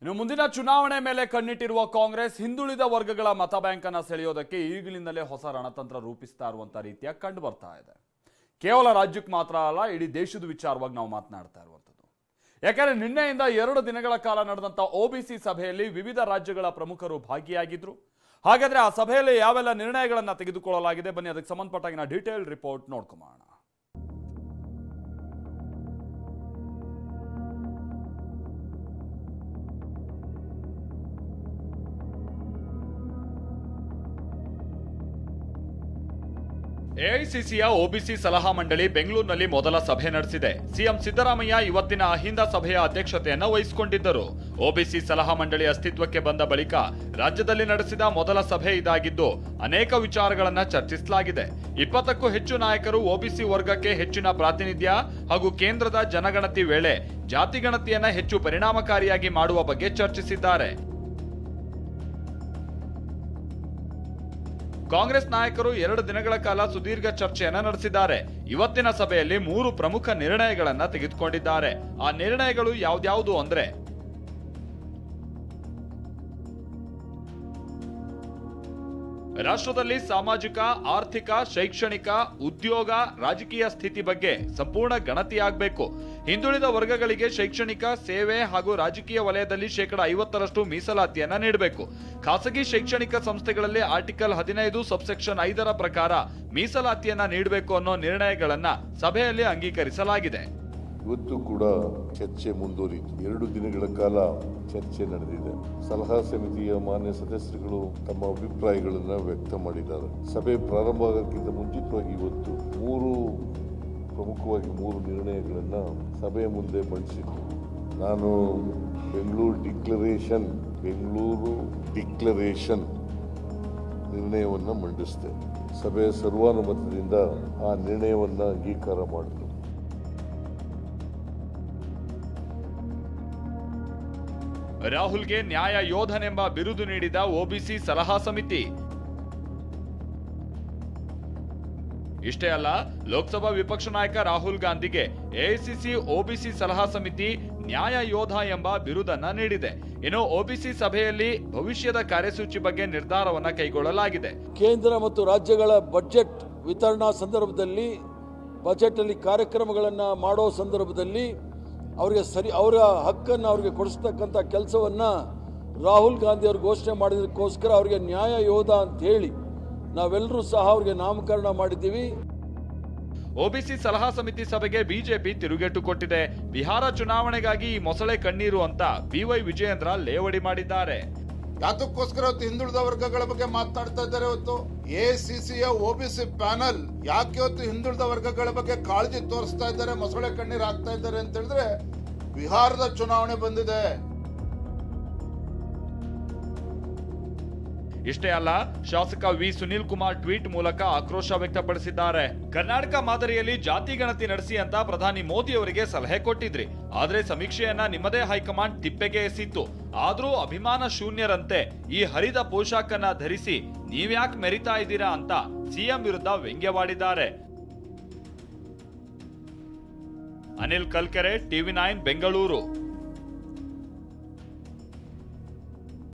ಇನ್ನು ಮುಂದಿನ ಚುನಾವಣೆ ಮೇಲೆ ಕಣ್ಣಿಟ್ಟಿರುವ ಕಾಂಗ್ರೆಸ್ ಹಿಂದುಳಿದ ವರ್ಗಗಳ ಮತ ಬ್ಯಾಂಕ್ ಅನ್ನು ಸೆಳೆಯೋದಕ್ಕೆ ಈಗಿನಿಂದಲೇ ಹೊಸ ರಣತಂತ್ರ ರೂಪಿಸ್ತಾ ಇರುವಂತ ರೀತಿಯ ಕಂಡು ಬರ್ತಾ ಇದೆ. ಕೇವಲ ರಾಜ್ಯಕ್ಕೆ ಮಾತ್ರ ಅಲ್ಲ, ಇಡೀ ದೇಶದ ವಿಚಾರವಾಗಿ ನಾವು ಮಾತನಾಡ್ತಾ ಇರುವಂತದ್ದು. ಯಾಕಂದ್ರೆ ನಿನ್ನೆಯಿಂದ 2 ದಿನಗಳ ಕಾಲ ನಡೆದಂತ OBC ಸಭೆಯಲ್ಲಿ ವಿವಿಧ ರಾಜ್ಯಗಳ ಪ್ರಮುಖರು ಭಾಗಿಯಾಗಿದ್ರು. ಹಾಗಾದ್ರೆ ಆ ಸಭೆಯಲ್ಲಿ ಯಾವೆಲ್ಲ ನಿರ್ಣಯಗಳನ್ನ ತೆಗೆದುಕೊಳ್ಳಲಾಗಿದೆ, ಬನ್ನಿ ಅದಕ್ಕೆ ಸಂಬಂಧಪಟ್ಟಾಗಿನ ಡೀಟೇಲ್ ರಿಪೋರ್ಟ್ ನೋಡ್ಕೊಳ್ಳೋಣ. ಎಐಸಿಸಿಯ OBC ಸಲಹಾ ಮಂಡಳಿ ಬೆಂಗಳೂರಿನಲ್ಲಿ ಮೊದಲ ಸಭೆ ನಡೆಸಿದೆ. ಸಿಎಂ ಸಿದ್ದರಾಮಯ್ಯ ಇವತ್ತಿನ ಅಹಿಂದ ಸಭೆಯ ಅಧ್ಯಕ್ಷತೆಯನ್ನು ವಹಿಸಿಕೊಂಡಿದ್ದರು. OBC ಸಲಹಾ ಮಂಡಳಿ ಅಸ್ತಿತ್ವಕ್ಕೆ ಬಂದ ಬಳಿಕ ರಾಜ್ಯದಲ್ಲಿ ನಡೆಸಿದ ಮೊದಲ ಸಭೆ ಇದಾಗಿದ್ದು ಅನೇಕ ವಿಚಾರಗಳನ್ನು ಚರ್ಚಿಸಲಾಗಿದೆ. 20ಕ್ಕೂ ಹೆಚ್ಚು ನಾಯಕರು OBC ವರ್ಗಕ್ಕೆ ಹೆಚ್ಚಿನ ಪ್ರಾತಿನಿಧ್ಯ ಹಾಗೂ ಕೇಂದ್ರದ ಜನಗಣತಿ ವೇಳೆ ಜಾತಿಗಣತಿಯನ್ನ ಹೆಚ್ಚು ಪರಿಣಾಮಕಾರಿಯಾಗಿ ಮಾಡುವ ಬಗ್ಗೆ ಚರ್ಚಿಸಿದ್ದಾರೆ. ಕಾಂಗ್ರೆಸ್ ನಾಯಕರು 2 ದಿನಗಳ ಕಾಲ ಸುದೀರ್ಘ ಚರ್ಚೆಯನ್ನ ನಡೆಸಿದ್ದಾರೆ. ಇವತ್ತಿನ ಸಭೆಯಲ್ಲಿ 3 ಪ್ರಮುಖ ನಿರ್ಣಯಗಳನ್ನ ತೆಗೆದುಕೊಂಡಿದ್ದಾರೆ. ಆ ನಿರ್ಣಯಗಳು ಯಾವ್ದ್ಯಾವುದು ಅಂದ್ರೆ, ರಾಷ್ಟ್ರದಲ್ಲಿ ಸಾಮಾಜಿಕ, ಆರ್ಥಿಕ, ಶೈಕ್ಷಣಿಕ, ಉದ್ಯೋಗ, ರಾಜಕೀಯ ಸ್ಥಿತಿ ಬಗ್ಗೆ ಸಂಪೂರ್ಣ ಗಣತಿಯಾಗಬೇಕು. ಹಿಂದುಳಿದ ವರ್ಗಗಳಿಗೆ ಶೈಕ್ಷಣಿಕ, ಸೇವೆ ಹಾಗೂ ರಾಜಕೀಯ ವಲಯದಲ್ಲಿ 50% ಮೀಸಲಾತಿಯನ್ನ ನೀಡಬೇಕು. ಖಾಸಗಿ ಶೈಕ್ಷಣಿಕ ಸಂಸ್ಥೆಗಳಲ್ಲಿ ಆರ್ಟಿಕಲ್ 15 ಸಬ್ಸೆಕ್ಷನ್ 5 ಪ್ರಕಾರ ಮೀಸಲಾತಿಯನ್ನ ನೀಡಬೇಕು ಅನ್ನೋ ನಿರ್ಣಯಗಳನ್ನ ಸಭೆಯಲ್ಲಿ ಅಂಗೀಕರಿಸಲಾಗಿದೆ. ಇವತ್ತು ಕೂಡ ಚರ್ಚೆ ಮುಂದುವರಿಯಿತು. 2 ದಿನಗಳ ಕಾಲ ಚರ್ಚೆ ನಡೆದಿದೆ. ಸಲಹಾ ಸಮಿತಿಯ ಮಾನ್ಯ ಸದಸ್ಯರುಗಳು ತಮ್ಮ ಅಭಿಪ್ರಾಯಗಳನ್ನು ವ್ಯಕ್ತ ಮಾಡಿದ್ದಾರೆ. ಸಭೆ ಪ್ರಾರಂಭ ಆಗೋಕ್ಕಿಂತ ಮುಂಚಿತವಾಗಿ ಇವತ್ತು ಪ್ರಮುಖವಾಗಿ 3 ನಿರ್ಣಯಗಳನ್ನು ಸಭೆಯ ಮುಂದೆ ಮಂಡಿಸಿದ್ದು. ನಾನು ಬೆಂಗಳೂರು ಡಿಕ್ಲರೇಷನ್ ನಿರ್ಣಯವನ್ನು ಮಂಡಿಸಿದೆ. ಸಭೆಯ ಸರ್ವಾನುಮತದಿಂದ ಆ ನಿರ್ಣಯವನ್ನು ಅಂಗೀಕಾರ ಮಾಡಿತು. ರಾಹುಲ್ಗೆ ನ್ಯಾಯ ಯೋಧನೆಂಬ ಬಿರುದು ನೀಡಿದ OBC ಸಲಹಾ ಸಮಿತಿ. ಇಷ್ಟೇ ಅಲ್ಲ, ಲೋಕಸಭಾ ವಿಪಕ್ಷ ನಾಯಕ ರಾಹುಲ್ ಗಾಂಧಿಗೆ AICC OBC ಸಲಹಾ ಸಮಿತಿ ನ್ಯಾಯ ಯೋಧ ಎಂಬ ಬಿರುದನ್ನ ನೀಡಿದೆ. ಇನ್ನು OBC ಸಭೆಯಲ್ಲಿ ಭವಿಷ್ಯದ ಕಾರ್ಯಸೂಚಿ ಬಗ್ಗೆ ನಿರ್ಧಾರವನ್ನ ಕೈಗೊಳ್ಳಲಾಗಿದೆ. ಕೇಂದ್ರ ಮತ್ತು ರಾಜ್ಯಗಳ ಬಜೆಟ್ ವಿತರಣಾ ಸಂದರ್ಭದಲ್ಲಿ, ಬಜೆಟ್ ಅಲ್ಲಿ ಕಾರ್ಯಕ್ರಮಗಳನ್ನು ಮಾಡೋ ಸಂದರ್ಭದಲ್ಲಿ ಅವರ ಹಕ್ಕನ್ನು ಅವ್ರಿಗೆ ಕೊಡಿಸ್ತಕ್ಕಂಥ ಕೆಲಸವನ್ನ ರಾಹುಲ್ ಗಾಂಧಿ ಅವರು ಘೋಷಣೆ ಮಾಡಿದಕ್ಕೋಸ್ಕರ ಅವರಿಗೆ ನ್ಯಾಯ ಯೋಧ ಅಂತ ಹೇಳಿ ನಾವೆಲ್ಲರೂ ಸಹ ಅವರಿಗೆ ನಾಮಕರಣ ಮಾಡಿದ್ದೀವಿ. OBC ಸಲಹಾ ಸಮಿತಿ ಸಭೆಗೆ ಬಿಜೆಪಿ ತಿರುಗೇಟು ಕೊಟ್ಟಿದೆ. ಬಿಹಾರ ಚುನಾವಣೆಗಾಗಿ ಈ ಮೊಸಳೆ ಕಣ್ಣೀರು ಅಂತ BY ವಿಜಯೇಂದ್ರ ಲೇವಡಿ ಮಾಡಿದ್ದಾರೆ. ಯಾತಕ್ಕೋಸ್ಕರ ಹಿಂದುಳಿದ ವರ್ಗಗಳ ಬಗ್ಗೆ ಮಾತನಾಡ್ತಾ ಇದ್ದಾರೆ. ಇವತ್ತು AICCಯ OBC ಪ್ಯಾನಲ್ ಯಾಕೆ ಇವತ್ತು ಹಿಂದುಳಿದ ವರ್ಗಗಳ ಬಗ್ಗೆ ಕಾಳಜಿ ತೋರಿಸ್ತಾ ಇದ್ದಾರೆ, ಮೊಸಳೆ ಕಣ್ಣೀರು ಹಾಕ್ತಾ ಇದ್ದಾರೆ ಅಂತ ಹೇಳಿದ್ರೆ, ಬಿಹಾರದ ಚುನಾವಣೆ ಬಂದಿದೆ. ಇಷ್ಟೇ ಅಲ್ಲ, ಶಾಸಕ V ಸುನೀಲ್ ಕುಮಾರ್ ಟ್ವೀಟ್ ಮೂಲಕ ಆಕ್ರೋಶ ವ್ಯಕ್ತಪಡಿಸಿದ್ದಾರೆ. ಕರ್ನಾಟಕ ಮಾದರಿಯಲ್ಲಿ ಜಾತಿ ಗಣತಿ ನಡೆಸಿ ಅಂತ ಪ್ರಧಾನಿ ಮೋದಿ ಅವರಿಗೆ ಸಲಹೆ ಕೊಟ್ಟಿದ್ರಿ, ಆದ್ರೆ ಸಮೀಕ್ಷೆಯನ್ನ ನಿಮ್ಮದೇ ಹೈಕಮಾಂಡ್ ತಿಪ್ಪೆಗೆ ಎಸಿತ್ತು. ಆದ್ರೂ ಅಭಿಮಾನ ಶೂನ್ಯರಂತೆ ಈ ಹರಿದ ಪೋಷಾಕನ್ನ ಧರಿಸಿ ನೀವ್ಯಾಕೆ ಮೆರಿತಾ ಇದ್ದೀರಾ ಅಂತ ಸಿಎಂ ವಿರುದ್ಧ ವ್ಯಂಗ್ಯವಾಡಿದ್ದಾರೆ. ಅನಿಲ್ ಕಲ್ಕೆರೆ, TV9 ಬೆಂಗಳೂರು.